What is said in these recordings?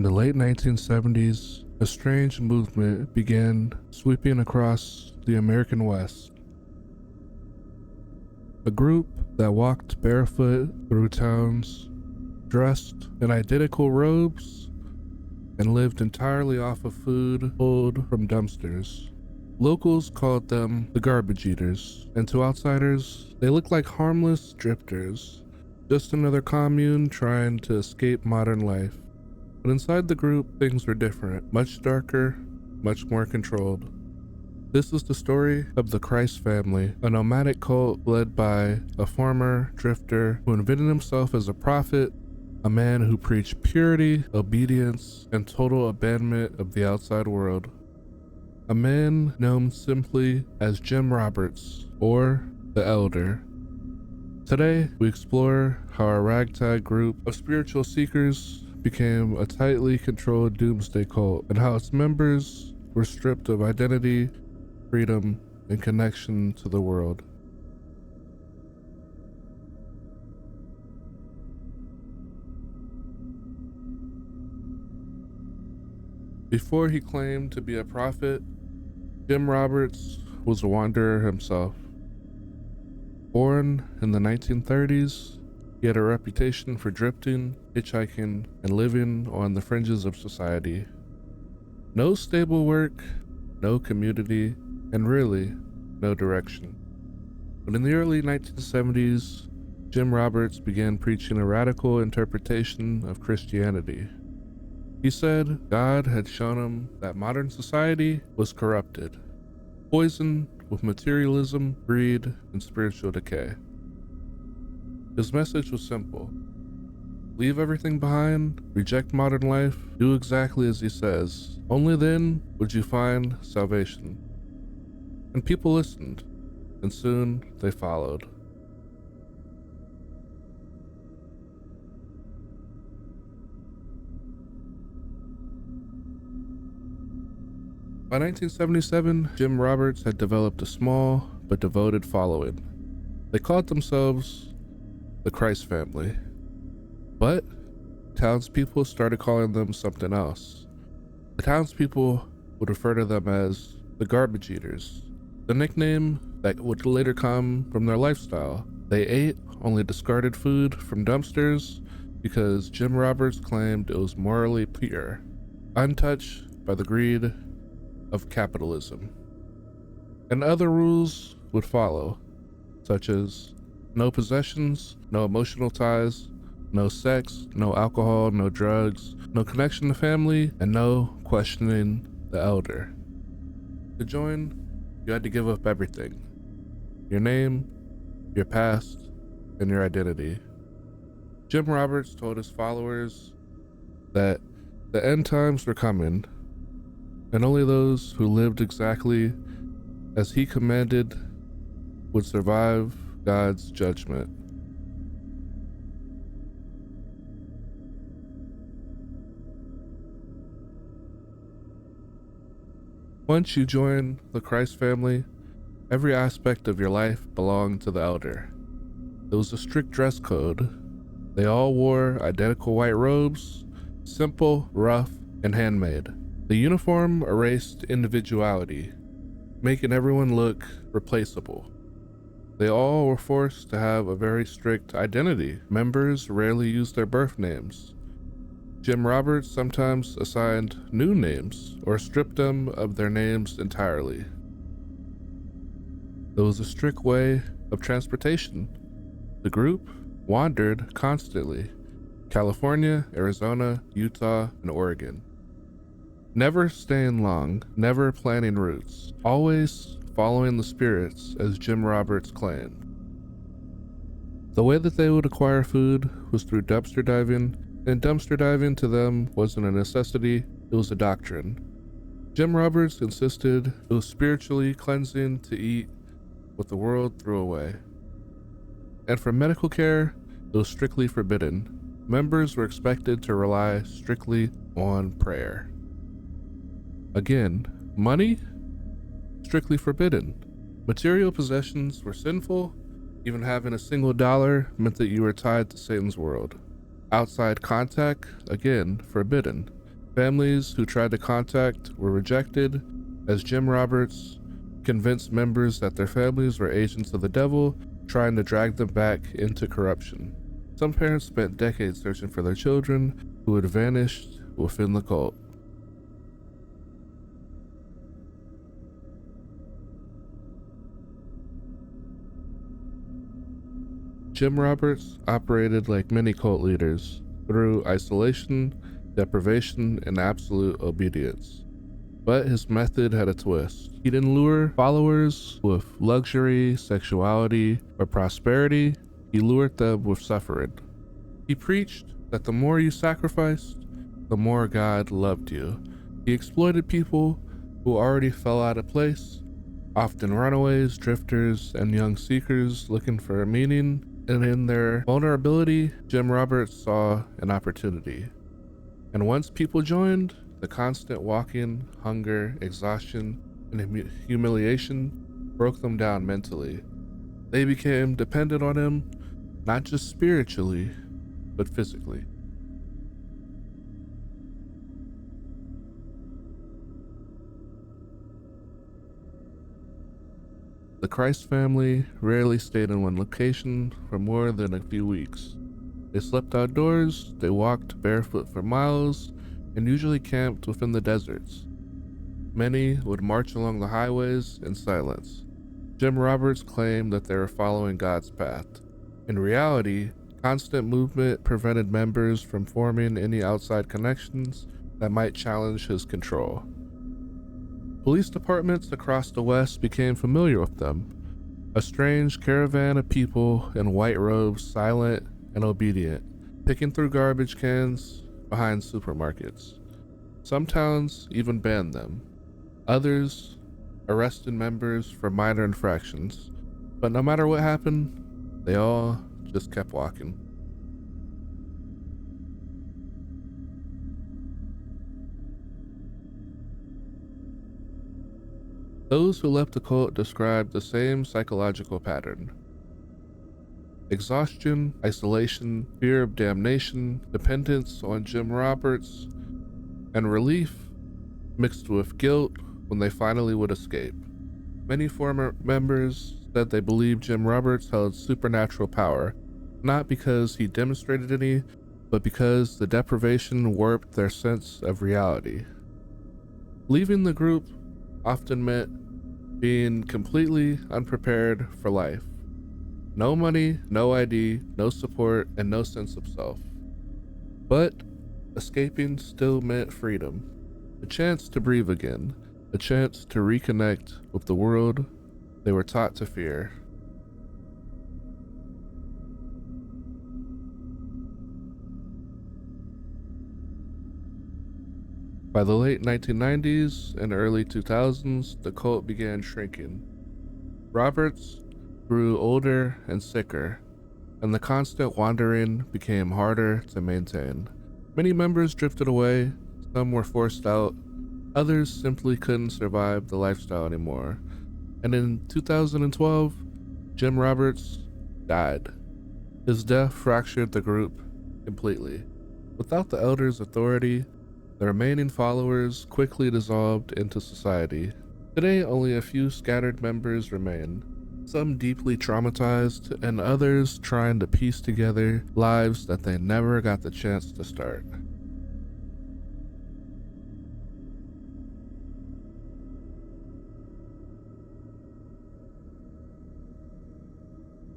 the late 1970s, a strange movement began sweeping across the American West. A group that walked barefoot through towns, dressed in identical robes, and lived entirely off of food pulled from dumpsters. Locals called them the garbage eaters, and to outsiders, they looked like harmless drifters, just another commune trying to escape modern life. But inside the group, things were different, much darker, much more controlled. This is the story of the Christ family, a nomadic cult led by a former drifter who invented himself as a prophet, a man who preached purity, obedience, and total abandonment of the outside world. A man known simply as Jim Roberts, or the Elder. Today, we explore how a ragtag group of spiritual seekers became a tightly controlled doomsday cult, and how its members were stripped of identity, freedom, and connection to the world. Before he claimed to be a prophet, Jim Roberts was a wanderer himself. Born in the 1930s, he had a reputation for drifting, hitchhiking, and living on the fringes of society. No stable work, no community, and really, no direction. But in the early 1970s, Jim Roberts began preaching a radical interpretation of Christianity. He said God had shown him that modern society was corrupted, poisoned with materialism, greed, and spiritual decay. His message was simple. Leave everything behind, reject modern life, do exactly as he says. Only then would you find salvation. And people listened, and soon they followed. By 1977, Jim Roberts had developed a small but devoted following. They called themselves the Christ family. But townspeople started calling them something else. The townspeople would refer to them as the garbage eaters, the nickname that would later come from their lifestyle. They ate only discarded food from dumpsters because Jim Roberts claimed it was morally pure, untouched by the greed of capitalism. And other rules would follow, such as no possessions, no emotional ties, no sex, no alcohol, no drugs, no connection to family, and no questioning the elder. To join, you had to give up everything. Your name, your past, and your identity. Jim Roberts told his followers that the end times were coming, and only those who lived exactly as he commanded would survive God's judgment. Once you join the Christ family, every aspect of your life belonged to the elder. There was a strict dress code. They all wore identical white robes, simple, rough, and handmade. The uniform erased individuality, making everyone look replaceable. They all were forced to have a very strict identity. Members rarely used their birth names. Jim Roberts sometimes assigned new names or stripped them of their names entirely. There was a strict way of transportation. The group wandered constantly: California, Arizona, Utah, and Oregon. Never staying long, never planning routes, always following the spirits, as Jim Roberts claimed. The way that they would acquire food was through dumpster diving, and dumpster diving to them wasn't a necessity, it was a doctrine. Jim Roberts insisted it was spiritually cleansing to eat what the world threw away. And for medical care, it was strictly forbidden. Members were expected to rely strictly on prayer. Again, money? Strictly forbidden. Material possessions were sinful. Even having a single dollar meant that you were tied to Satan's world. Outside contact, again, forbidden. Families who tried to contact were rejected, as Jim Roberts convinced members that their families were agents of the devil, trying to drag them back into corruption. Some parents spent decades searching for their children who had vanished within the cult. Jim Roberts operated like many cult leaders, through isolation, deprivation, and absolute obedience. But his method had a twist. He didn't lure followers with luxury, sexuality, or prosperity. He lured them with suffering. He preached that the more you sacrificed, the more God loved you. He exploited people who already fell out of place, often runaways, drifters, and young seekers looking for a meaning. And in their vulnerability, Jim Roberts saw an opportunity. And once people joined, the constant walking, hunger, exhaustion, and humiliation broke them down mentally. They became dependent on him, not just spiritually, but physically. The Christ family rarely stayed in one location for more than a few weeks. They slept outdoors, they walked barefoot for miles, and usually camped within the deserts. Many would march along the highways in silence. Jim Roberts claimed that they were following God's path. In reality, constant movement prevented members from forming any outside connections that might challenge his control. Police departments across the West became familiar with them, a strange caravan of people in white robes, silent and obedient, picking through garbage cans behind supermarkets. Some towns even banned them. Others arrested members for minor infractions. But no matter what happened, they all just kept walking. Those who left the cult described the same psychological pattern. Exhaustion, isolation, fear of damnation, dependence on Jim Roberts, and relief mixed with guilt when they finally would escape. Many former members said they believed Jim Roberts held supernatural power, not because he demonstrated any, but because the deprivation warped their sense of reality. Leaving the group often meant being completely unprepared for life. No money, no ID, no support, and no sense of self. But escaping still meant freedom, a chance to breathe again, a chance to reconnect with the world they were taught to fear. By the late 1990s and early 2000s, the cult began shrinking. Roberts grew older and sicker, and the constant wandering became harder to maintain. Many members drifted away, some were forced out, others simply couldn't survive the lifestyle anymore. And in 2012, Jim Roberts died. His death fractured the group completely. Without the elders' authority, the remaining followers quickly dissolved into society. Today, only a few scattered members remain, some deeply traumatized, and others trying to piece together lives that they never got the chance to start.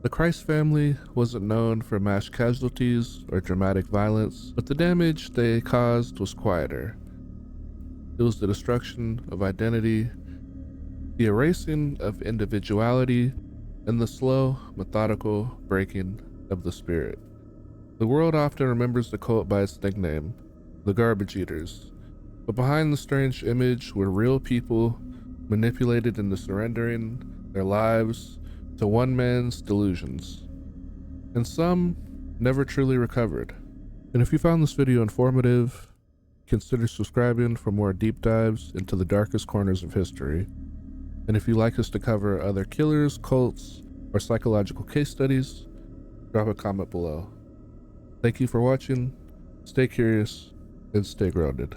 The Christ family wasn't known for mass casualties or dramatic violence, but the damage they caused was quieter. It was the destruction of identity, the erasing of individuality, and the slow, methodical breaking of the spirit. The world often remembers the cult by its nickname, the Garbage Eaters, but behind the strange image were real people manipulated into surrendering their lives to one man's delusions, and some never truly recovered. And if you found this video informative, consider subscribing for more deep dives into the darkest corners of history. And if you'd like us to cover other killers, cults, or psychological case studies, drop a comment below. Thank you for watching, stay curious, and stay grounded.